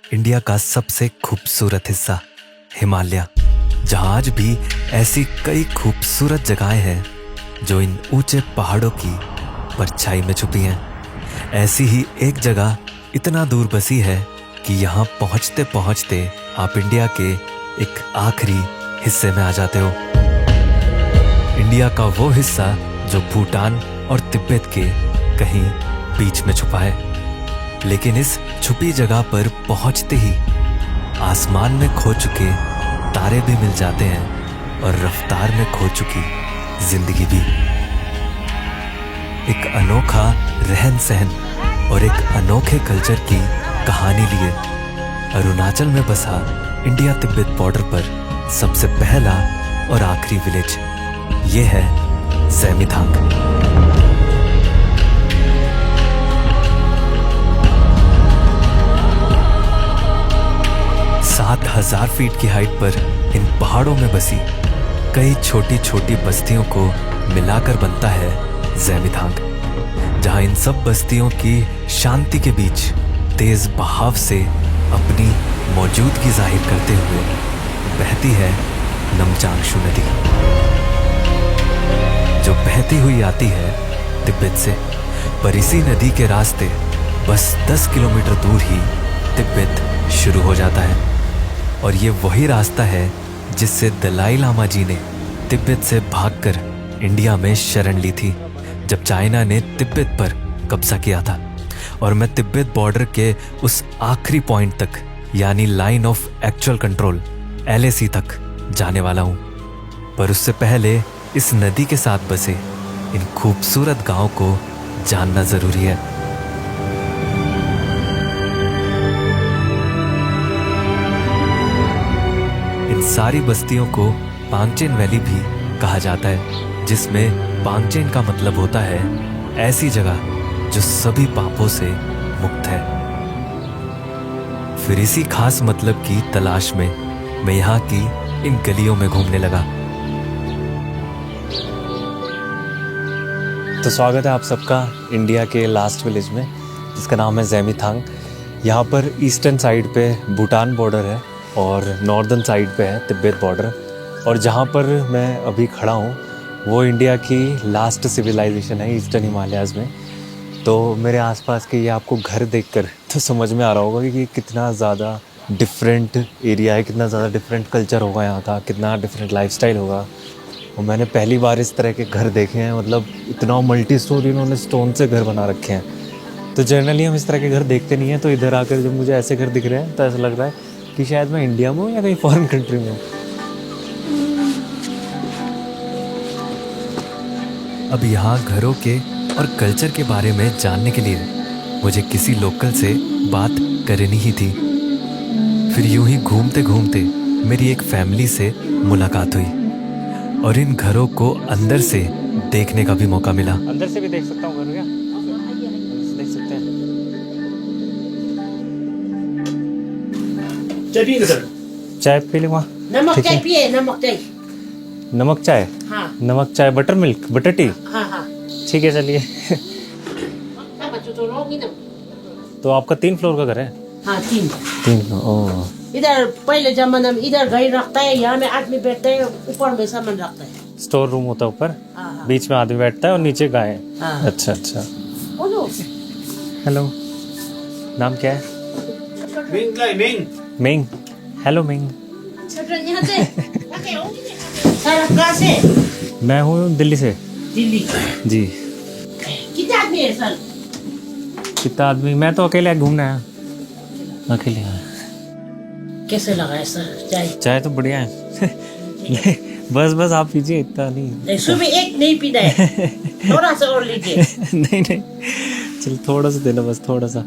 India का सबसे खूबसूरत हिस्सा हिमालय, जहाँ आज भी ऐसी कई खूबसूरत जगहें हैं जो इन ऊंचे पहाड़ों की परछाई में छुपी हैं। ऐसी ही एक जगह इतना दूर बसी है कि यहाँ पहुँचते पहुँचते आप इंडिया के एक आखिरी हिस्से में आ जाते हो। इंडिया का वो हिस्सा जो भूटान और तिब्बत के कहीं बीच में छुपा है। लेकिन इस छुपी जगह पर पहुंचते ही आसमान में खो चुके तारे भी मिल जाते हैं और रफ्तार में खो चुकी जिंदगी भी। एक अनोखा रहन सहन और एक अनोखे कल्चर की कहानी लिए अरुणाचल में बसा इंडिया तिब्बत बॉर्डर पर सबसे पहला और आखिरी विलेज ये है ज़ेमिथांग। 7,000 फीट की हाइट पर इन पहाड़ों में बसी कई छोटी छोटी बस्तियों को मिलाकर बनता है ज़ेमिथांग, जहां इन सब बस्तियों की शांति के बीच तेज बहाव से अपनी मौजूदगी जाहिर करते हुए बहती है नमचांगशु नदी, जो बहती हुई आती है तिब्बत से। पर इसी नदी के रास्ते बस 10 किलोमीटर दूर ही तिब्बत शुरू हो जाता है। और ये वही रास्ता है जिससे दलाई लामा जी ने तिब्बत से भागकर इंडिया में शरण ली थी जब चाइना ने तिब्बत पर कब्जा किया था। और मैं तिब्बत बॉर्डर के उस आखिरी पॉइंट तक यानी line of actual control LAC तक जाने वाला हूँ। पर उससे पहले इस नदी के साथ बसे इन खूबसूरत गांव को जानना जरूरी है। इन सारी बस्तियों को पांगचेन वैली भी कहा जाता है, जिसमें पांगचेन का मतलब होता है ऐसी जगह जो सभी पापों से मुक्त है। फिर इसी खास मतलब की तलाश में मैं यहाँ की इन गलियों में घूमने लगा। तो स्वागत है आप सबका इंडिया के लास्ट विलेज में, जिसका नाम है ज़ेमिथांग। यहाँ पर ईस्टर्न साइड पे भूटान बॉर्डर है और नॉर्दर्न साइड पे है तिब्बत बॉर्डर। और जहाँ पर मैं अभी खड़ा हूँ वो इंडिया की लास्ट सिविलाइजेशन है ईस्टर्न हिमालयाज़ में। तो मेरे आसपास के ये आपको घर देखकर तो समझ में आ रहा होगा कि कितना ज़्यादा डिफरेंट एरिया है, कितना ज़्यादा डिफरेंट कल्चर होगा यहाँ का, कितना डिफरेंट लाइफस्टाइल होगा। और मैंने पहली बार इस तरह के घर देखे हैं, मतलब इतना मल्टी स्टोरी इन्होंने स्टोन से घर बना रखे हैं। तो जनरली हम इस तरह के घर देखते नहीं हैं, तो इधर आकर जब मुझे ऐसे घर दिख रहे हैं तो ऐसा लग रहा है कि शायद मैं इंडिया में हूँ या कहीं फॉरेन कंट्री में हूँ। अब यहाँ घरों के और कल्चर के बारे में जानने के लिए मुझे किसी लोकल से बात करनी ही थी। फिर यूं ही घूमते घूमते मेरी एक फैमिली से मुलाकात हुई और इन घरों को अंदर से देखने का भी मौका मिला। अंदर से भी देख सकता हूँ घर क्या? देख सकते हैं। चाय पिएगा सर? चाय पी ली वहाँ? नमक चाय पिए, नमक चाय। नमक चाय? हाँ। नमक चाय, बटर मिल्क, बटर टी? हाँ हाँ। ठीक है चलिए। तो आपका 3 फ्लोर का घर है? हाँ 3 फ्लोर। ओह। इधर पहले जमाना में इधर गाड़ी रखता है, यहाँ में आदमी बैठता है, ऊपर में सामान रखता है। स्टोर रूम होता है ऊपर, हाँ। बीच में आदमी बैठता है और नीचे गाय। हाँ। अच्छा अच्छा। बोलो। हेलो, नाम क्या है? Ming. Ming. Hello Ming. Sir आप कहाँ से? मैं हूँ दिल्ली से। दिल्ली जी। कितने आदमी है सर? कितना आदमी? मैं तो अकेले घूमने आया, अकेले आया। कैसे लगा है सर चाय? चाय तो बढ़िया है। बस आप पीजिए, इतना नहीं। सुबह एक नहीं पीना है, थोड़ा सा और लीजिए। नहीं चल थोड़ा सा देना, बस थोड़ा सा,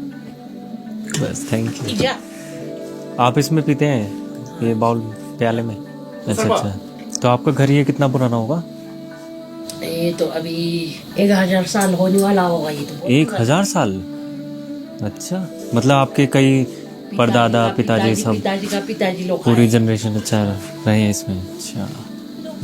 बस थैंक यू। आप इसमें पीते हैं ये बाउल प्याले में? अच्छा। तो आपका घर ये कितना पुराना होगा? ये तो अभी 1000 साल होने वाला होगा। ये तो 1000 साल? अच्छा, मतलब आपके कई परदादा पिताजी सब, पिताजी लोग पूरी जनरेशन अच्छा रहे हैं इसमें। अच्छा,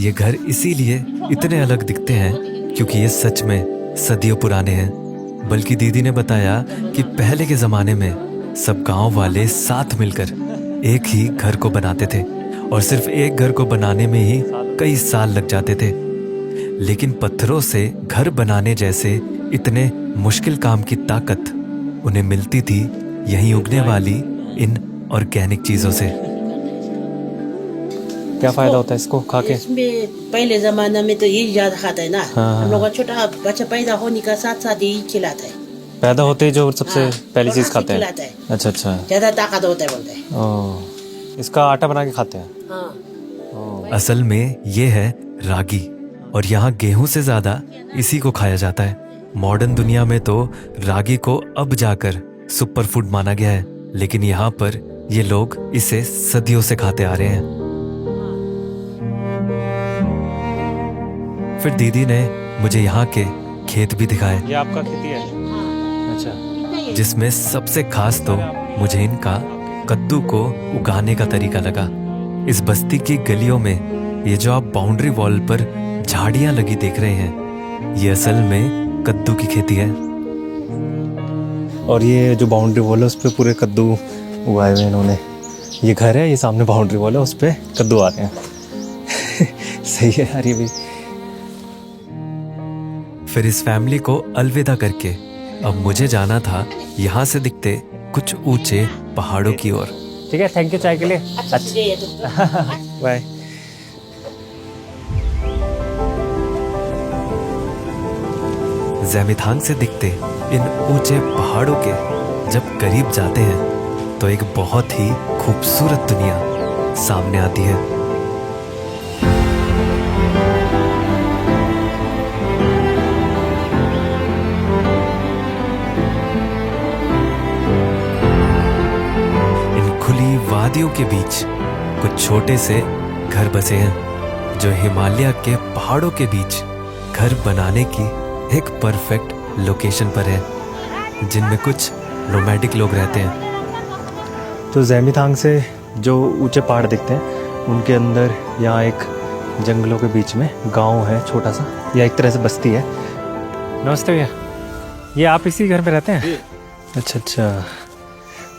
ये घर इसीलिए इतने अलग दिखते हैं क्योंकि ये सच में सदियों पुराने हैं। बल्कि दीदी ने बताया कि पहले के ज़माने में सब गांव वाले साथ मिलकर एक ही घर को बनाते थे और सिर्फ एक घर को बनाने में ही कई साल लग जाते थे। लेकिन पत्थरों से घर बनाने जैसे इतने मुश्किल काम की ताकत उन्हें मिलती थी यहीं उगने वाली इन ऑर्गेनिक चीजों से। क्या फायदा होता है इसको खा के? इसमें पहले जमाना में तो यही ज्यादा खाता है ना। हाँ। हम लोग का छोटा बच्चा पैदा होने का साथ साथ यही खिलाता है। पैदा होते ही जो सबसे हाँ, पहली और चीज हाथ से खाते हैं? खिलाता है। अच्छा अच्छा। ज्यादा ताकत होता है बोलते हैं। ओह, इसका आटा बना के खाते हैं? हाँ। असल में ये है रागी और यहाँ गेहूं से ज्यादा इसी को खाया जाता है। मॉडर्न दुनिया में तो रागी को अब जाकर सुपर फूड माना गया है, लेकिन यहाँ पर ये लोग इसे सदियों से खाते आ रहे हैं। फिर दीदी ने मुझे यहाँ के खेत भी दिखाए। ये आपका खेती है? अच्छा। जिसमें सबसे खास तो मुझे इनका कद्दू को उगाने का तरीका लगा। इस बस्ती की गलियों में ये जो आप बाउंड्री वॉल पर झाड़ियां लगी देख रहे हैं, ये असल में कद्दू की खेती है। और ये जो बाउंड्री वॉल है उस पे पूरे कद्दू उगाए हुए इन्होंने। ये घर है, ये सामने बाउंड्री वॉल है, उस पे कद्दू आ रहे हैं। सही है यार ये भी। फिर इस फैमिली को अलविदा करके अब मुझे जाना था यहाँ से दिखते कुछ ऊंचे पहाड़ों की ओर। ठीक है, थैंक यू चाय के लिए। बाय। ज़ेमिथांग से दिखते इन ऊंचे पहाड़ों के जब करीब जाते हैं तो एक बहुत ही खूबसूरत दुनिया सामने आती है। वादियों के बीच कुछ छोटे से घर बसे हैं जो हिमालय के पहाड़ों के बीच घर बनाने की एक परफेक्ट लोकेशन पर है, जिनमें कुछ नोमैडिक लोग रहते हैं। तो ज़ेमिथांग से जो ऊंचे पहाड़ दिखते हैं उनके अंदर यहाँ एक जंगलों के बीच में गांव है छोटा सा, या एक तरह से बस्ती है। नमस्ते भैया, ये आप इसी घर में रहते हैं? अच्छा अच्छा।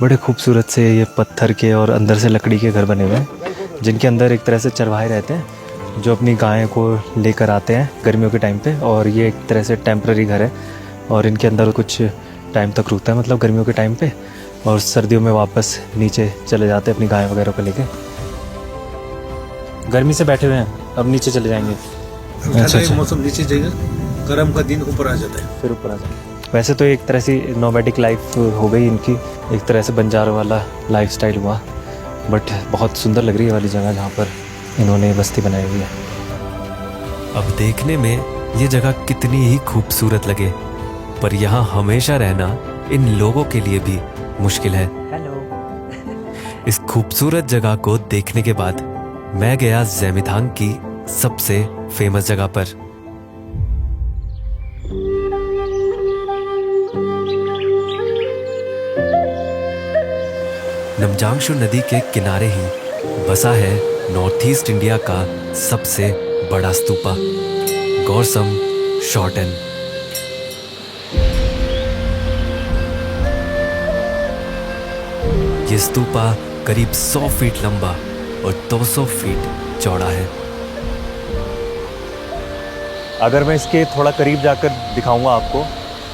बड़े खूबसूरत से ये पत्थर के और अंदर से लकड़ी के घर बने हुए हैं, जिनके अंदर एक तरह से चरवाहे रहते हैं जो अपनी गायें को लेकर आते हैं गर्मियों के टाइम पे। और ये एक तरह से टेम्पररी घर है और इनके अंदर कुछ टाइम तक रुकता है, मतलब गर्मियों के टाइम पे, और सर्दियों में वापस नीचे चले जाते हैं अपनी गायें वगैरह को लेके। गर्मी से बैठे हुए हैं, अब नीचे चले जाएंगे। अच्छा। मौसम नीचे जाएगा, गर्म का दिन ऊपर आ जाता है, फिर ऊपर आ जाता है। वैसे तो एक तरह से नोमैडिक लाइफ हो गई इनकी, एक तरह से बंजारा वाला लाइफस्टाइल हुआ, बट बहुत सुंदर लग रही है वाली जगह जहाँ पर इन्होंने बस्ती बनाई हुई है। अब देखने में ये जगह कितनी ही खूबसूरत लगे, पर यहाँ हमेशा रहना इन लोगों के लिए भी मुश्किल है। हेलो। इस खूबसूरत जगह को देखने के बाद मैं गया ज़ेमिथांग की सबसे फेमस जगह पर। नमजांगशु नदी के किनारे ही बसा है नॉर्थ ईस्ट इंडिया का सबसे बड़ा स्तूपा, गौरसम शॉर्टन। ये स्तूपा करीब 100 फीट लंबा और 200 फीट चौड़ा है। अगर मैं इसके थोड़ा करीब जाकर दिखाऊंगा आपको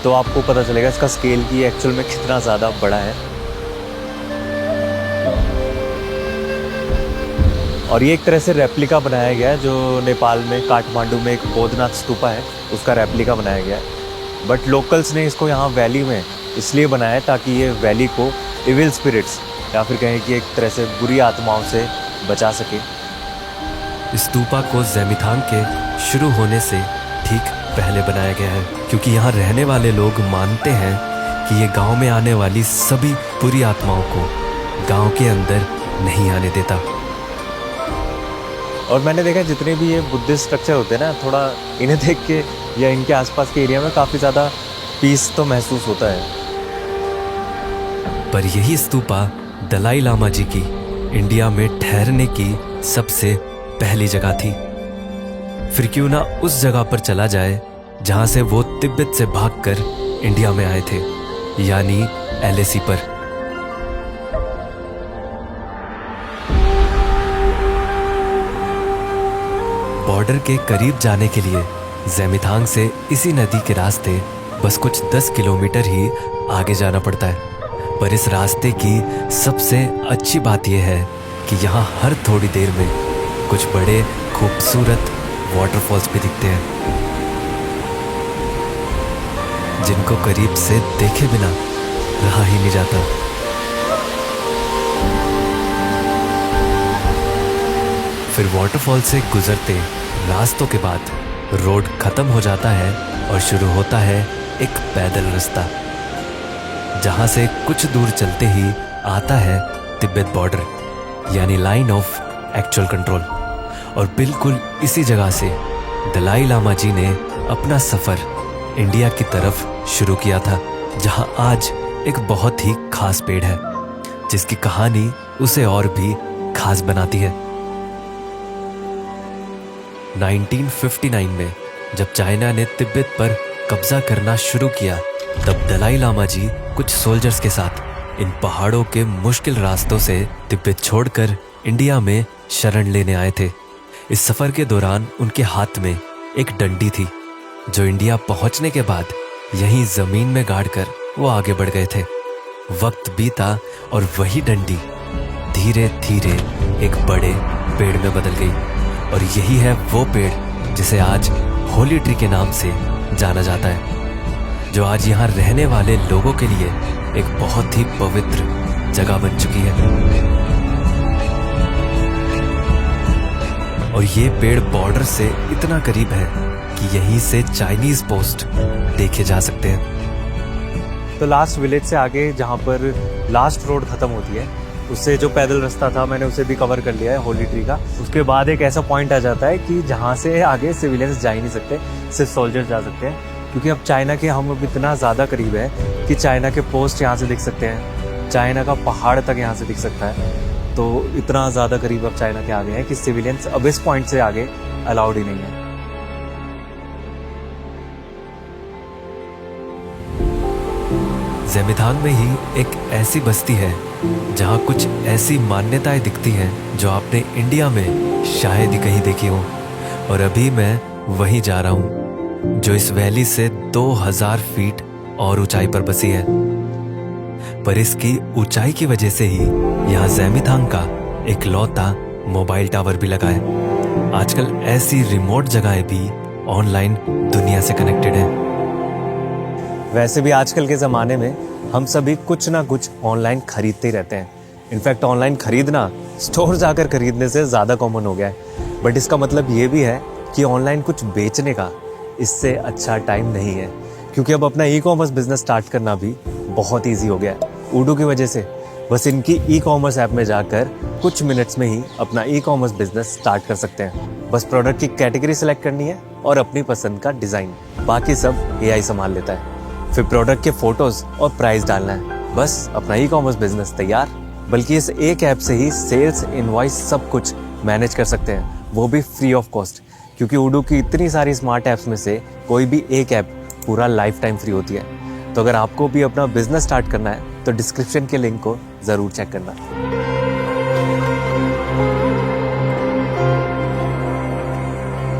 तो आपको पता चलेगा इसका स्केल की एक्चुअल में कितना ज़्यादा बड़ा है। और ये एक तरह से रेप्लिका बनाया गया है, जो नेपाल में काठमांडू में एक बोधनाथ स्तूपा है उसका रेप्लिका बनाया गया है। बट लोकल्स ने इसको यहाँ वैली में इसलिए बनाया है ताकि ये वैली को इविल स्पिरिट्स या फिर कहें कि एक तरह से बुरी आत्माओं से बचा सके। स्तूपा को ज़ेमिथांग के शुरू होने से ठीक पहले बनाया गया है, क्योंकि यहाँ रहने वाले लोग मानते हैं कि ये गांव में आने वाली सभी बुरी आत्माओं को गांव के अंदर नहीं आने देता। और मैंने देखा जितने भी ये बुद्धिस्ट स्ट्रक्चर होते हैं ना, थोड़ा इन्हें देख के या इनके आसपास के एरिया में काफ़ी ज़्यादा पीस तो महसूस होता है। पर यही स्तूपा दलाई लामा जी की इंडिया में ठहरने की सबसे पहली जगह थी। फिर क्यों ना उस जगह पर चला जाए जहां से वो तिब्बत से भागकर इंडिया में आए थे, यानी LAC पर। बॉर्डर के करीब जाने के लिए ज़ेमिथांग से इसी नदी के रास्ते बस कुछ 10 किलोमीटर ही आगे जाना पड़ता है। पर इस रास्ते की सबसे अच्छी बात यह है कि यहाँ हर थोड़ी देर में कुछ बड़े खूबसूरत वाटरफॉल्स भी दिखते हैं, जिनको करीब से देखे बिना रहा ही नहीं जाता। फिर वाटरफॉल से गुजरते रास्तों के बाद रोड खत्म हो जाता है और शुरू होता है एक पैदल रास्ता, जहां से कुछ दूर चलते ही आता है तिब्बत बॉर्डर, यानी लाइन ऑफ एक्चुअल कंट्रोल। और बिल्कुल इसी जगह से दलाई लामा जी ने अपना सफर इंडिया की तरफ शुरू किया था, जहां आज एक बहुत ही खास पेड़ है, जिसकी कहानी उसे और भी खास बनाती है। 1959 में जब चाइना ने तिब्बत पर कब्जा करना शुरू किया, तब दलाई लामा जी कुछ सोल्जर्स के साथ इन पहाड़ों के मुश्किल रास्तों से तिब्बत छोड़कर इंडिया में शरण लेने आए थे। इस सफर के दौरान उनके हाथ में एक डंडी थी, जो इंडिया पहुंचने के बाद यहीं जमीन में गाड़कर वो आगे बढ़ गए थे। वक्त बीता और वही डंडी धीरे धीरे एक बड़े पेड़ में बदल गई, और यही है वो पेड़ जिसे आज होली ट्री के नाम से जाना जाता है, जो आज यहाँ रहने वाले लोगों के लिए एक बहुत ही पवित्र जगह बन चुकी है। और ये पेड़ बॉर्डर से इतना करीब है कि यहीं से चाइनीज पोस्ट देखे जा सकते हैं। तो लास्ट विलेज से आगे जहाँ पर लास्ट रोड खत्म होती है, उससे जो पैदल रास्ता था मैंने उसे भी कवर कर लिया है होली ट्री का। उसके बाद एक ऐसा पॉइंट आ जाता है कि जहाँ से आगे सिविलियंस जा ही नहीं सकते, सिर्फ सोल्जर्स जा सकते हैं, क्योंकि अब चाइना के हम अब इतना ज़्यादा करीब है कि चाइना के पोस्ट यहाँ से दिख सकते हैं, चाइना का पहाड़ तक यहाँ से दिख सकता है। तो इतना ज़्यादा करीब अब चाइना के आगे हैं कि सिविलियंस अब इस पॉइंट से आगे अलाउड ही नहीं है। ज़ेमिथांग में ही एक ऐसी बस्ती है जहाँ कुछ ऐसी मान्यताएं दिखती हैं जो आपने इंडिया में शायद ही कहीं देखी हो। और अभी मैं वहीं जा रहा हूँ, जो इस वैली से 2000 फीट और ऊंचाई पर बसी है। पर इसकी ऊंचाई की वजह से ही यहाँ ज़ेमिथांग का एक लौता मोबाइल टावर भी लगा है। आजकल ऐसी रिमोट जगहें भी ऑनलाइन दुनिया से कनेक्टेड हैं। वैसे भी आजकल के ज़माने में हम सभी कुछ ना कुछ ऑनलाइन खरीदते ही रहते हैं। इनफैक्ट ऑनलाइन खरीदना स्टोर जाकर खरीदने से ज़्यादा कॉमन हो गया है। बट इसका मतलब ये भी है कि ऑनलाइन कुछ बेचने का इससे अच्छा टाइम नहीं है, क्योंकि अब अपना ई-कॉमर्स बिजनेस स्टार्ट करना भी बहुत ईजी हो गया है उडू की वजह से। बस इनकी ई-कॉमर्स ऐप में जाकर कुछ मिनट्स में ही अपना ई-कॉमर्स बिजनेस स्टार्ट कर सकते हैं। बस प्रोडक्ट की कैटेगरी सेलेक्ट करनी है और अपनी पसंद का डिज़ाइन, बाकी सब एआई संभाल लेता है। फिर प्रोडक्ट के फोटोज और प्राइस डालना है, बस अपना ई-कॉमर्स बिजनेस तैयार। बल्कि इस एक ऐप से ही सेल्स, इनवॉइस सब कुछ मैनेज कर सकते हैं, वो भी फ्री ऑफ कॉस्ट, क्योंकि उडू की इतनी सारी स्मार्ट ऐप्स में से कोई भी एक ऐप पूरा लाइफ टाइम फ्री होती है। तो अगर आपको भी अपना बिजनेस स्टार्ट करना है तो डिस्क्रिप्शन के लिंक को ज़रूर चेक करना।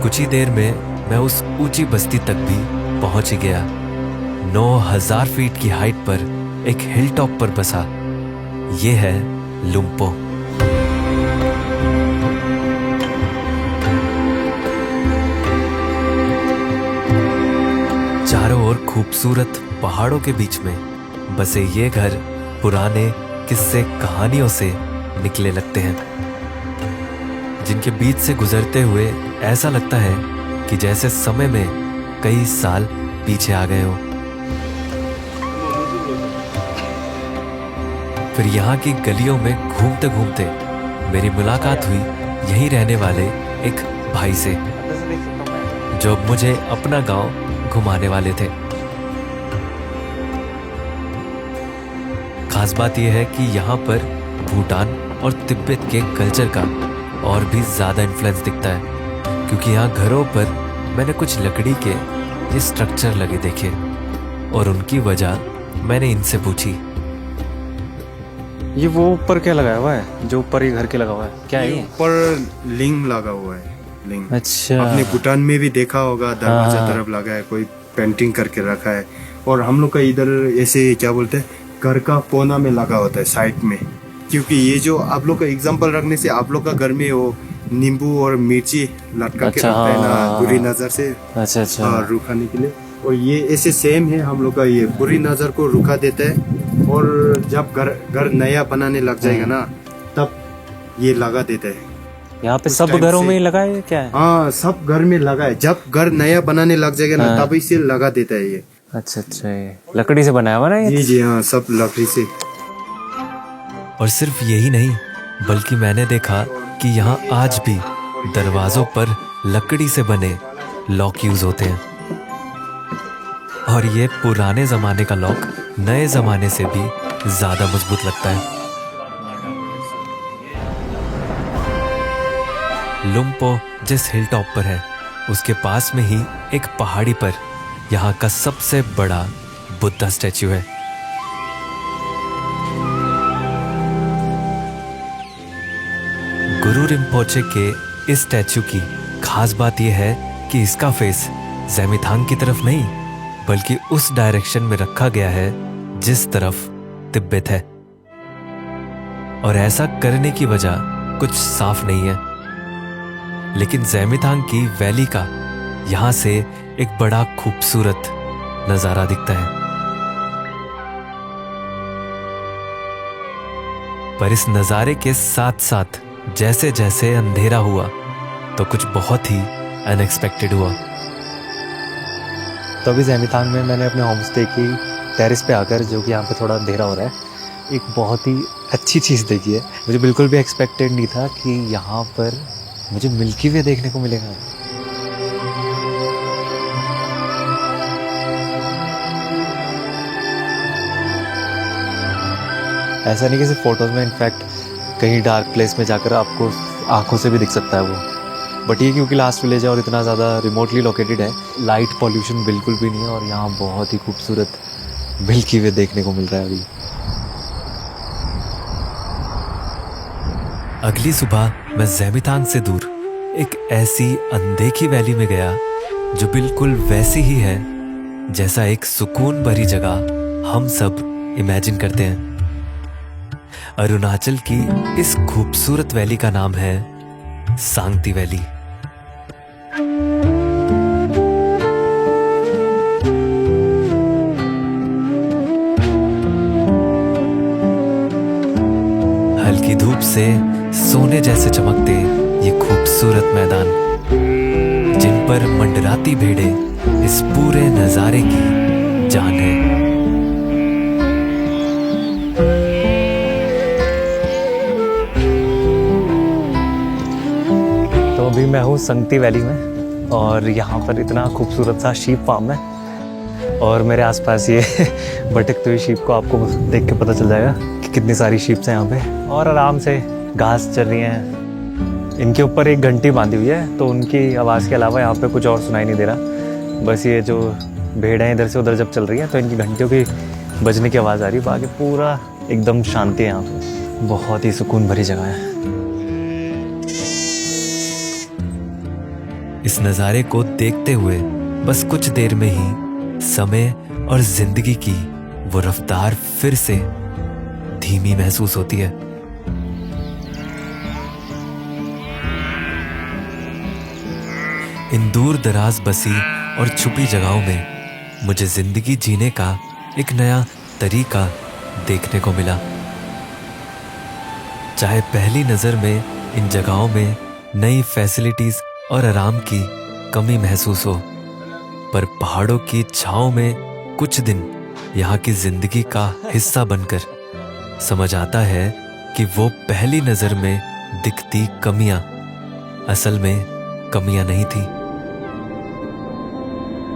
कुछ ही देर में मैं उस ऊंची बस्ती तक भी पहुंच ही गया। 9000 फीट की हाइट पर एक हिल टॉप पर बसा ये है लुम्पो। चारों ओर खूबसूरत पहाड़ों के बीच में बसे ये घर पुराने किस्से कहानियों से निकले लगते हैं, जिनके बीच से गुजरते हुए ऐसा लगता है कि जैसे समय में कई साल पीछे आ गए हो। फिर यहाँ की गलियों में घूमते घूमते मेरी मुलाकात हुई यहीं रहने वाले एक भाई से, जो मुझे अपना गांव घुमाने वाले थे। खास बात यह है कि यहाँ पर भूटान और तिब्बत के कल्चर का और भी ज़्यादा इन्फ्लुएंस दिखता है, क्योंकि यहाँ घरों पर मैंने कुछ लकड़ी के ये स्ट्रक्चर लगे देखे और उनकी वजह मैंने इनसे पूछी। ये वो ऊपर क्या लगाया हुआ है, जो ऊपर ये घर के लगा हुआ है, क्या है ये? ऊपर लिंग लगा हुआ है। लिंग। अच्छा। आपने भूटान में भी देखा होगा, दरवाजा तरफ लगा है, कोई पेंटिंग करके रखा है। और हम लोग का इधर ऐसे क्या बोलते हैं, घर का कोना में लगा होता है साइड में, क्योंकि ये जो आप लोग का एग्जाम्पल रखने से आप लोग का घर में वो नींबू और मिर्ची लटका के अच्छा, रखता है ना, हाँ। बुरी नजर से अच्छा रुकाने के लिए। और ये ऐसे सेम है हम लोग का, ये बुरी नजर को रुका देता है। और जब घर नया बनाने लग जाएगा ना, तब ये लगा देता है। यहाँ पे उस सब टाइम घरों से- में ही लगा है क्या है? हाँ, सब घर में लगा है। जब घर नया बनाने लग जाएगा ना, हाँ। तब इसे लगा देता है ये। अच्छा ये लकड़ी से बनाया हुआ ना ये? जी हाँ, सब लकड़ी से। और सिर्फ यही नहीं, बल्कि मैंने देखा कि यहाँ आज भी दरवाजों पर लकड़ी से बने लॉक यूज होते हैं। और ये पुराने जमाने का लॉक नए जमाने से भी ज्यादा मजबूत लगता है। लुम्पो जिस हिल टॉप पर है, उसके पास में ही एक पहाड़ी पर यहाँ का सबसे बड़ा बुद्धा स्टैच्यू है। गुरु रिम्पोचे के इस स्टैच्यू की खास बात यह है कि इसका फेस ज़ेमिथांग की तरफ नहीं, बल्कि उस डायरेक्शन में रखा गया है जिस तरफ तिब्बत है। और ऐसा करने की वजह कुछ साफ नहीं है, लेकिन ज़ेमिथांग की वैली का यहां से एक बड़ा खूबसूरत नजारा दिखता है। पर इस नजारे के साथ साथ जैसे जैसे अंधेरा हुआ तो कुछ बहुत ही अनएक्सपेक्टेड हुआ। तो अभी ज़ेमिथांग में मैंने अपने होम स्टे की टेरेस पे आकर, जो कि यहाँ पे थोड़ा अंधेरा हो रहा है, एक बहुत ही अच्छी चीज़ देखी है। मुझे बिल्कुल भी एक्सपेक्टेड नहीं था कि यहाँ पर मुझे मिल्की वे देखने को मिलेगा। ऐसा नहीं कि सिर्फ फोटोज़ में, इनफैक्ट कहीं डार्क प्लेस में जाकर आपको आंखों से भी दिख सकता है वो। बट ये क्योंकि लास्ट विलेज है और इतना ज़्यादा रिमोटली लोकेटेड है, लाइट पॉल्यूशन बिल्कुल भी नहीं है और यहाँ बहुत ही खूबसूरत मिल्की वे देखने को मिल रहा है अभी। अगली सुबह मैं ज़ेमिथांग से दूर एक ऐसी अनदेखी वैली में गया जो बिल्कुल वैसी ही है जैसा एक सुकून भरी जगह हम सब इमेजिन करते हैं। अरुणाचल की इस खूबसूरत वैली का नाम है सांगती वैली। हल्की धूप से सोने जैसे चमकते ये खूबसूरत मैदान, जिन पर मंडराती भेड़ें इस पूरे नजारे की जान है। तो अभी मैं हूँ संगती वैली में और यहाँ पर इतना खूबसूरत सा शीप फार्म है और मेरे आसपास ये भटकते हुए शीप को आपको देख के पता चल जाएगा कि कितनी सारी शीप्स हैं यहाँ पे और आराम से घास चल रही हैं। इनके ऊपर एक घंटी बांधी हुई है, तो उनकी आवाज़ के अलावा यहाँ पे कुछ और सुनाई नहीं दे रहा। बस ये जो भेड़ें इधर से उधर जब चल रही हैं तो इनकी घंटियों की बजने की आवाज़ आ रही है। बाकी पूरा एकदम शांति है यहाँ पे, बहुत ही सुकून भरी जगह है। इस नज़ारे को देखते हुए बस कुछ देर में ही समय और जिंदगी की वो रफ्तार फिर से धीमी महसूस होती है। इन दूर दराज बसी और छुपी जगहों में मुझे जिंदगी जीने का एक नया तरीका देखने को मिला। चाहे पहली नजर में इन जगहों में नई फैसिलिटीज और आराम की कमी महसूस हो, पर पहाड़ों की छांव में कुछ दिन यहाँ की जिंदगी का हिस्सा बनकर समझ आता है कि वो पहली नजर में दिखती कमियां असल में कमियां नहीं थी।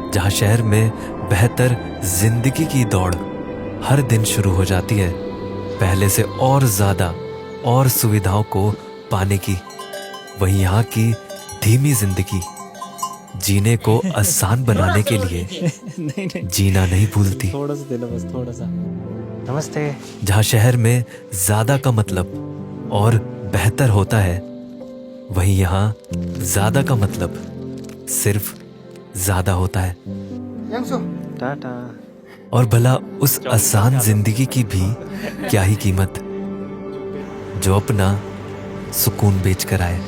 जहां शहर में बेहतर जिंदगी की दौड़ हर दिन शुरू हो जाती है, पहले से और ज्यादा और सुविधाओं को पाने की, वहीं यहाँ की धीमी जिंदगी जीने को आसान बनाने के लिए जीना नहीं भूलती। थोड़ा सा देना, बस थोड़ा सा। नमस्ते। जहाँ शहर में ज्यादा का मतलब और बेहतर होता है, वहीं यहाँ ज्यादा का मतलब सिर्फ ज्यादा होता है। टाटा। और भला उस आसान जिंदगी की भी क्या ही कीमत जो अपना सुकून बेच कर आए।